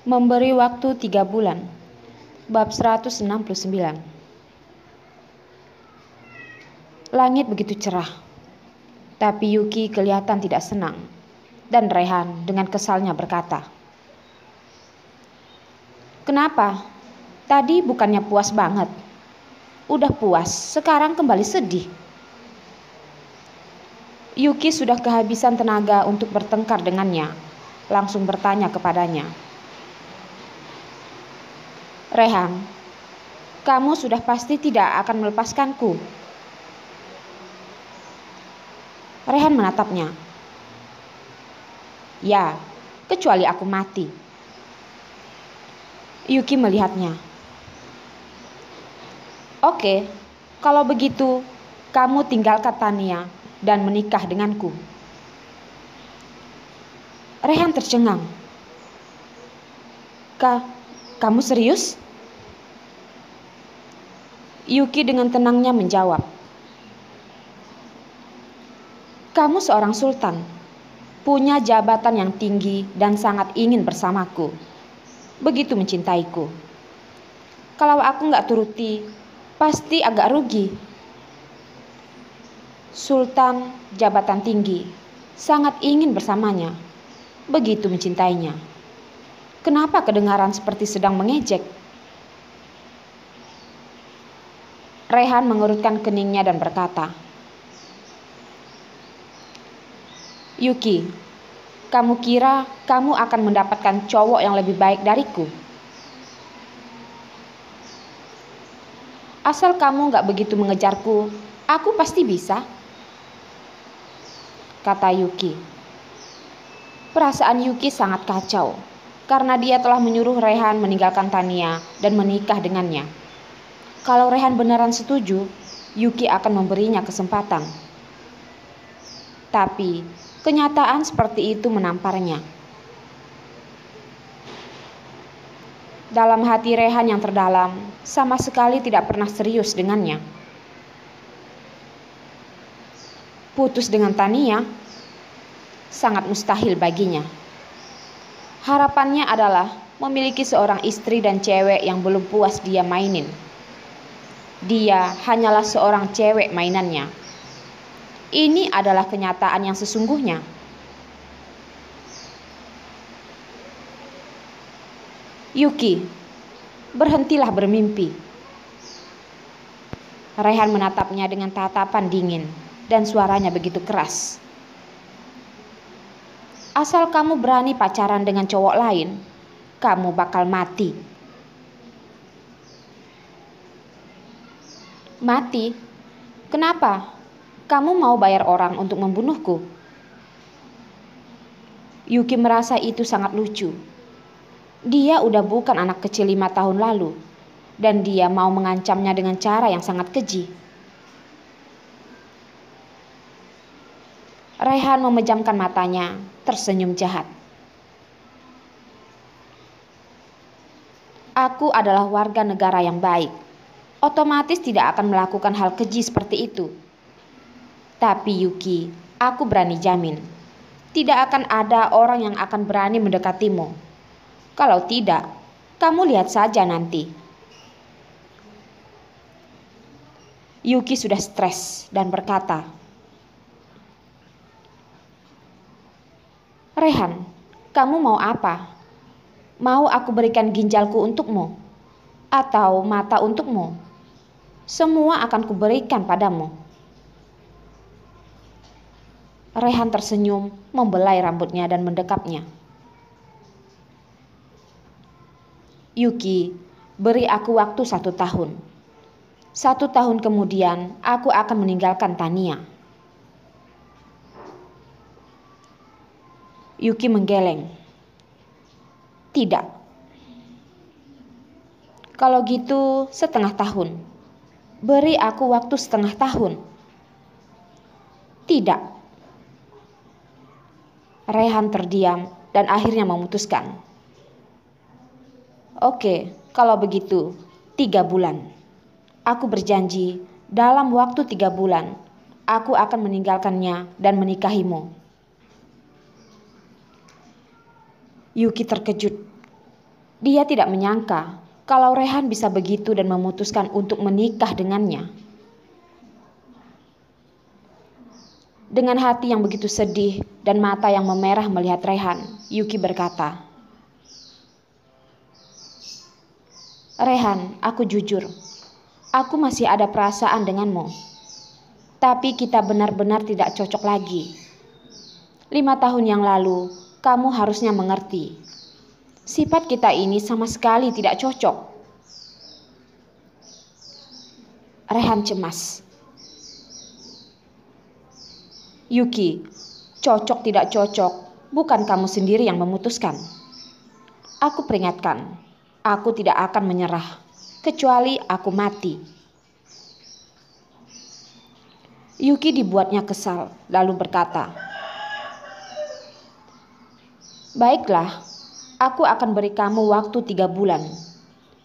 Memberi waktu 3 bulan. Bab 169. Langit begitu cerah, tapi Yuki kelihatan tidak senang. Dan Rehan dengan kesalnya berkata, "Kenapa? Tadi bukannya puas banget. Udah puas, sekarang kembali sedih." Yuki sudah kehabisan tenaga untuk bertengkar dengannya, langsung bertanya kepadanya, "Rehan, kamu sudah pasti tidak akan melepaskanku." Rehan menatapnya. "Ya, kecuali aku mati." Yuki melihatnya. "Oke, kalau begitu kamu tinggalkan Tania dan menikah denganku." Rehan tercengang. Kamu serius?" Yuki dengan tenangnya menjawab, "Kamu seorang sultan, punya jabatan yang tinggi dan sangat ingin bersamaku. Begitu mencintaiku. Kalau aku gak turuti, pasti agak rugi. Sultan, jabatan tinggi, sangat ingin bersamanya. Begitu mencintainya. Kenapa kedengaran seperti sedang mengejek?" Rehan mengerutkan keningnya dan berkata, "Yuki, kamu kira kamu akan mendapatkan cowok yang lebih baik dariku? Asal kamu gak begitu mengejarku, aku pasti bisa," kata Yuki. Perasaan Yuki sangat kacau karena dia telah menyuruh Rehan meninggalkan Tania dan menikah dengannya. Kalau Rehan beneran setuju, Yuki akan memberinya kesempatan. Tapi kenyataan seperti itu menamparnya. Dalam hati Rehan yang terdalam, sama sekali tidak pernah serius dengannya. Putus dengan Tania sangat mustahil baginya. Harapannya adalah memiliki seorang istri dan cewek yang belum puas dia mainin. Dia hanyalah seorang cewek mainannya. Ini adalah kenyataan yang sesungguhnya. "Yuki, berhentilah bermimpi." Rehan menatapnya dengan tatapan dingin dan suaranya begitu keras. "Asal kamu berani pacaran dengan cowok lain, kamu bakal mati." "Mati? Kenapa? Kamu mau bayar orang untuk membunuhku?" Yuki merasa itu sangat lucu. Dia udah bukan anak kecil 5 tahun lalu, dan dia mau mengancamnya dengan cara yang sangat keji. Rehan memejamkan matanya, tersenyum jahat. "Aku adalah warga negara yang baik. Otomatis tidak akan melakukan hal keji seperti itu. Tapi Yuki, aku berani jamin, tidak akan ada orang yang akan berani mendekatimu. Kalau tidak, kamu lihat saja nanti." Yuki sudah stres dan berkata, "Rehan, kamu mau apa? Mau aku berikan ginjalku untukmu? Atau mata untukmu? Semua akan kuberikan padamu." Rehan tersenyum, membelai rambutnya dan mendekapnya. "Yuki, beri aku waktu 1 tahun. 1 tahun kemudian aku akan meninggalkan Tania." Yuki menggeleng. "Tidak. Kalau gitu 1/2 tahun. Beri aku waktu 1/2 tahun." "Tidak." Rehan terdiam dan akhirnya memutuskan. "Oke, kalau begitu 3 bulan. Aku berjanji dalam waktu 3 bulan aku akan meninggalkannya dan menikahimu." Yuki terkejut. Dia tidak menyangka kalau Rehan bisa begitu dan memutuskan untuk menikah dengannya. Dengan hati yang begitu sedih dan mata yang memerah melihat Rehan, Yuki berkata, "Rehan, aku jujur. Aku masih ada perasaan denganmu. Tapi kita benar-benar tidak cocok lagi. 5 tahun yang lalu, kamu harusnya mengerti. Sifat kita ini sama sekali tidak cocok." Rehan cemas. "Yuki, cocok tidak cocok, bukan kamu sendiri yang memutuskan. Aku peringatkan, aku tidak akan menyerah, kecuali aku mati." Yuki dibuatnya kesal, lalu berkata, "Baiklah, aku akan beri kamu waktu 3 bulan.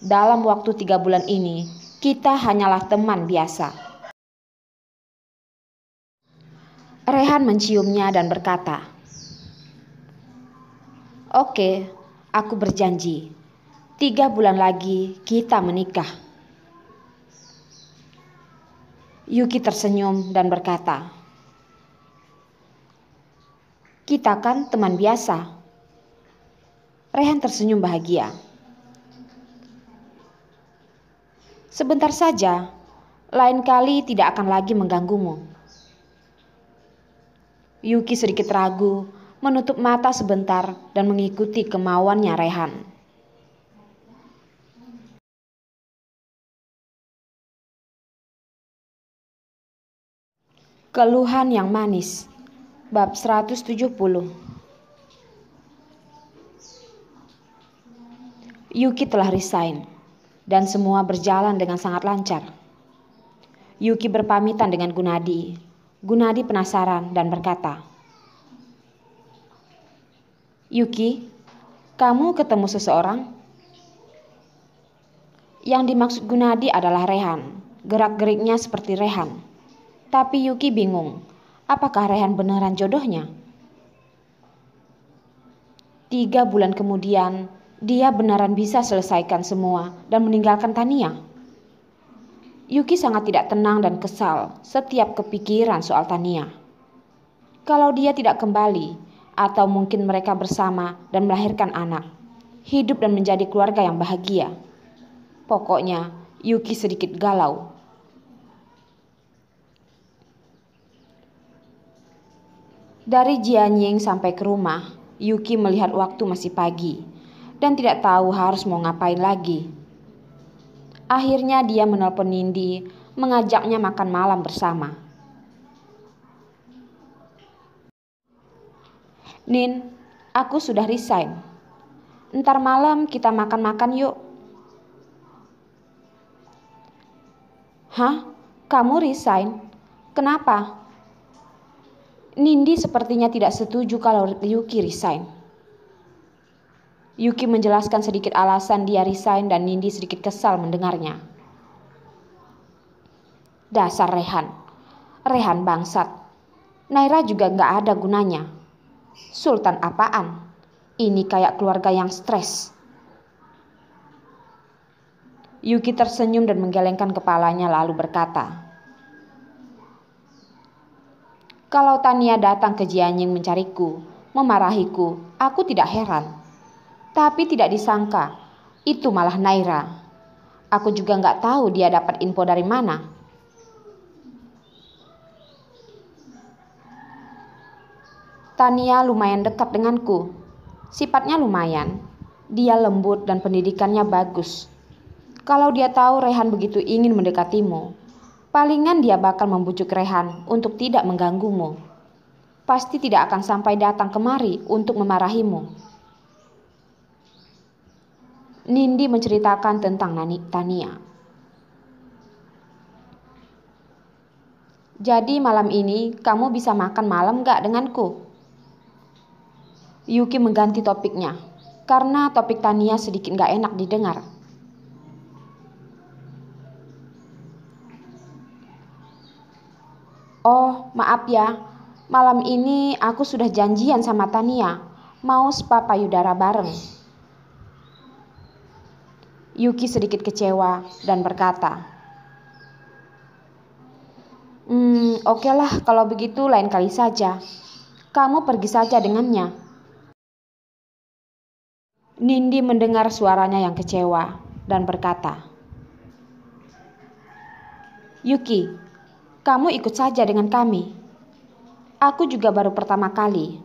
Dalam waktu 3 bulan ini, kita hanyalah teman biasa." Rehan menciumnya dan berkata, "Oke, aku berjanji. 3 bulan lagi kita menikah." Yuki tersenyum dan berkata, "Kita kan teman biasa." Rehan tersenyum bahagia. "Sebentar saja, lain kali tidak akan lagi mengganggumu." Yuki sedikit ragu, menutup mata sebentar dan mengikuti kemauannya Rehan. Keluhan yang manis, bab 170. Yuki telah resign dan semua berjalan dengan sangat lancar. Yuki berpamitan dengan Gunadi. Gunadi penasaran dan berkata, "Yuki, kamu ketemu seseorang?" Yang dimaksud Gunadi adalah Rehan. Gerak-geriknya seperti Rehan. Tapi Yuki bingung, apakah Rehan beneran jodohnya? 3 bulan kemudian, dia beneran bisa selesaikan semua dan meninggalkan Tania. Yuki sangat tidak tenang dan kesal setiap kepikiran soal Tania. Kalau dia tidak kembali, atau mungkin mereka bersama dan melahirkan anak, hidup dan menjadi keluarga yang bahagia. Pokoknya, Yuki sedikit galau. Dari Jianying sampai ke rumah, Yuki melihat waktu masih pagi dan tidak tahu harus mau ngapain lagi. Akhirnya dia menelpon Nindi, mengajaknya makan malam bersama. "Nin, aku sudah resign. Ntar malam kita makan-makan yuk." "Hah? Kamu resign? Kenapa?" Nindi sepertinya tidak setuju kalau Yuki resign. Yuki menjelaskan sedikit alasan dia resign dan Nindi sedikit kesal mendengarnya. "Dasar Rehan. Rehan bangsat. Naira juga gak ada gunanya. Sultan apaan? Ini kayak keluarga yang stres." Yuki tersenyum dan menggelengkan kepalanya lalu berkata, "Kalau Tania datang ke Jianying mencariku, memarahiku, aku tidak heran. Tapi tidak disangka, itu malah Naira. Aku juga gak tahu dia dapat info dari mana." "Tania lumayan dekat denganku. Sifatnya lumayan. Dia lembut dan pendidikannya bagus. Kalau dia tahu Rehan begitu ingin mendekatimu, palingan dia bakal membujuk Rehan untuk tidak mengganggumu. Pasti tidak akan sampai datang kemari untuk memarahimu." Nindi menceritakan tentang Tania. "Jadi malam ini kamu bisa makan malam gak denganku?" Yuki mengganti topiknya, karena topik Tania sedikit gak enak didengar. "Oh, maaf ya. Malam ini aku sudah janjian sama Tania. Mau spa payudara bareng." Yuki sedikit kecewa dan berkata, Okelah kalau begitu lain kali saja. Kamu pergi saja dengannya. Nindi mendengar suaranya yang kecewa dan berkata, Yuki, kamu ikut saja dengan kami. Aku juga baru pertama kali.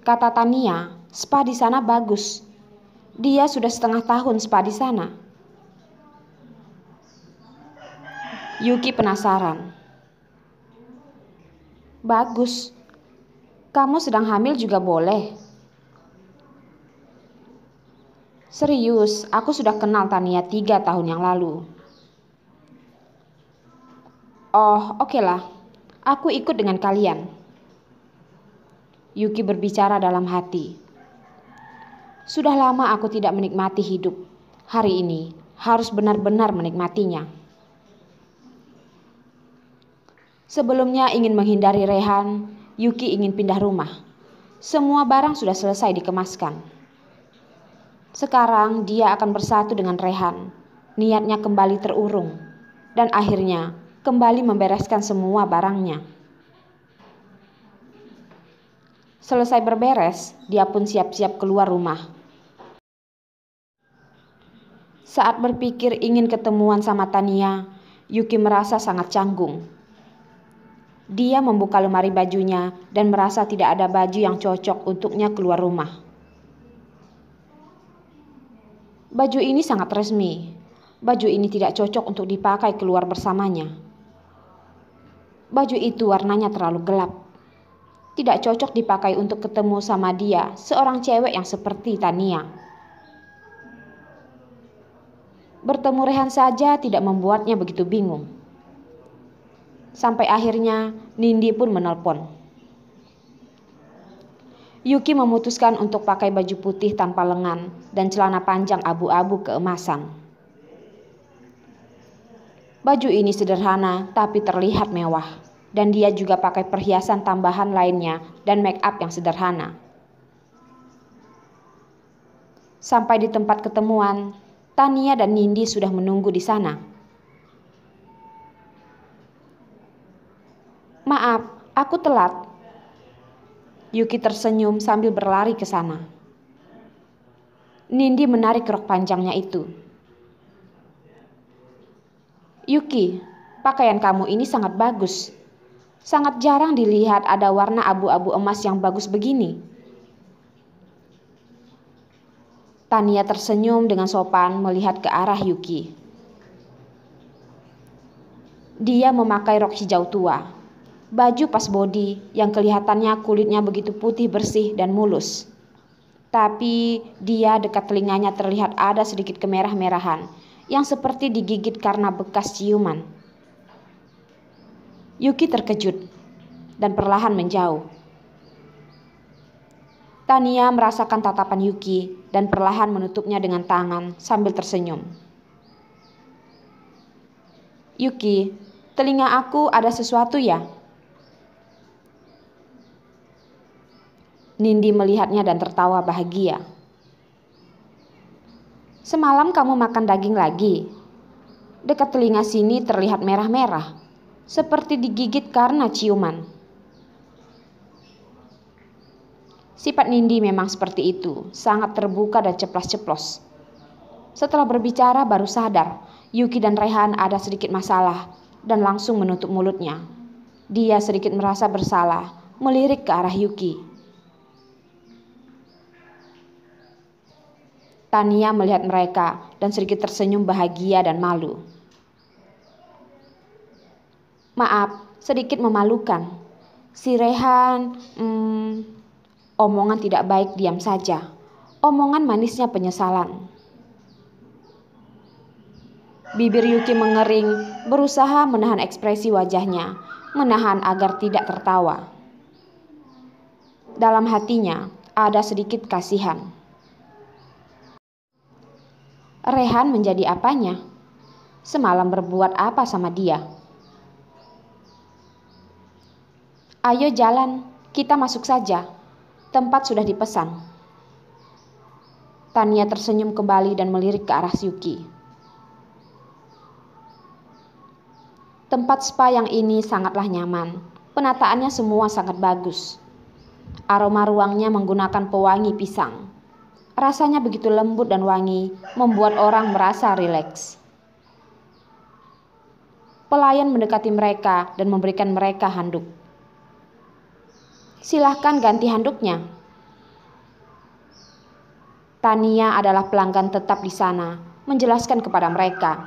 Kata Tania, spa di sana bagus. Dia sudah setengah tahun spa di sana. Yuki penasaran. Bagus. Kamu sedang hamil juga boleh. Serius, aku sudah kenal Tania 3 tahun yang lalu. Oh, okelah. Aku ikut dengan kalian. Yuki berbicara dalam hati. Sudah lama aku tidak menikmati hidup. Hari ini harus benar-benar menikmatinya. Sebelumnya ingin menghindari Rehan, Yuki ingin pindah rumah. Semua barang sudah selesai dikemaskan. Sekarang dia akan bersatu dengan Rehan. Niatnya kembali terurung. Dan akhirnya kembali membereskan semua barangnya. Selesai berberes, dia pun siap-siap keluar rumah. Saat berpikir ingin ketemuan sama Tania, Yuki merasa sangat canggung. Dia membuka lemari bajunya dan merasa tidak ada baju yang cocok untuknya keluar rumah. Baju ini sangat resmi. Baju ini tidak cocok untuk dipakai keluar bersamanya. Baju itu warnanya terlalu gelap. Tidak cocok dipakai untuk ketemu sama dia, seorang cewek yang seperti Tania. Bertemu Rehan saja tidak membuatnya begitu bingung. Sampai akhirnya Nindi pun menelpon. Yuki memutuskan untuk pakai baju putih tanpa lengan dan celana panjang abu-abu keemasan. Baju ini sederhana tapi terlihat mewah, dan dia juga pakai perhiasan tambahan lainnya dan make up yang sederhana. Sampai di tempat ketemuan, Tania dan Nindi sudah menunggu di sana. Maaf, aku telat. Yuki tersenyum sambil berlari ke sana. Nindi menarik rok panjangnya itu. Yuki, pakaian kamu ini sangat bagus. Sangat jarang dilihat ada warna abu-abu emas yang bagus begini. Tania tersenyum dengan sopan melihat ke arah Yuki. Dia memakai rok hijau tua, baju pas body yang kelihatannya kulitnya begitu putih bersih dan mulus. Tapi dia dekat telinganya terlihat ada sedikit kemerah-merahan yang seperti digigit karena bekas ciuman. Yuki terkejut dan perlahan menjauh. Tania merasakan tatapan Yuki dan perlahan menutupnya dengan tangan sambil tersenyum. Yuki, telinga aku ada sesuatu ya? Nindi melihatnya dan tertawa bahagia. Semalam kamu makan daging lagi. Dekat telinga sini terlihat merah-merah, seperti digigit karena ciuman. Sifat Nindi memang seperti itu, sangat terbuka dan ceplas-ceplos. Setelah berbicara baru sadar, Yuki dan Rehan ada sedikit masalah dan langsung menutup mulutnya. Dia sedikit merasa bersalah, melirik ke arah Yuki. Tania melihat mereka dan sedikit tersenyum bahagia dan malu. Maaf, sedikit memalukan. Si Rehan, omongan tidak baik diam saja. Omongan manisnya penyesalan. Bibir Yuki mengering, berusaha menahan ekspresi wajahnya, menahan agar tidak tertawa. Dalam hatinya ada sedikit kasihan. Rehan menjadi apanya? Semalam berbuat apa sama dia? Ayo jalan, kita masuk saja. Tempat sudah dipesan. Tania tersenyum kembali dan melirik ke arah Syuki. Tempat spa yang ini sangatlah nyaman. Penataannya semua sangat bagus. Aroma ruangnya menggunakan pewangi pisang. Rasanya begitu lembut dan wangi, membuat orang merasa rileks. Pelayan mendekati mereka dan memberikan mereka handuk. Silahkan ganti handuknya. Tania adalah pelanggan tetap di sana, menjelaskan kepada mereka.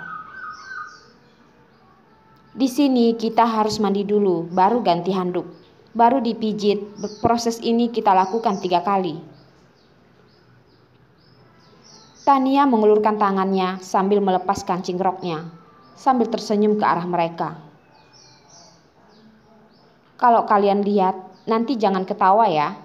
Di sini kita harus mandi dulu, baru ganti handuk. Baru dipijit, proses ini kita lakukan 3 kali. Tania mengulurkan tangannya sambil melepas kancing roknya, sambil tersenyum ke arah mereka. Kalau kalian lihat, nanti jangan ketawa ya.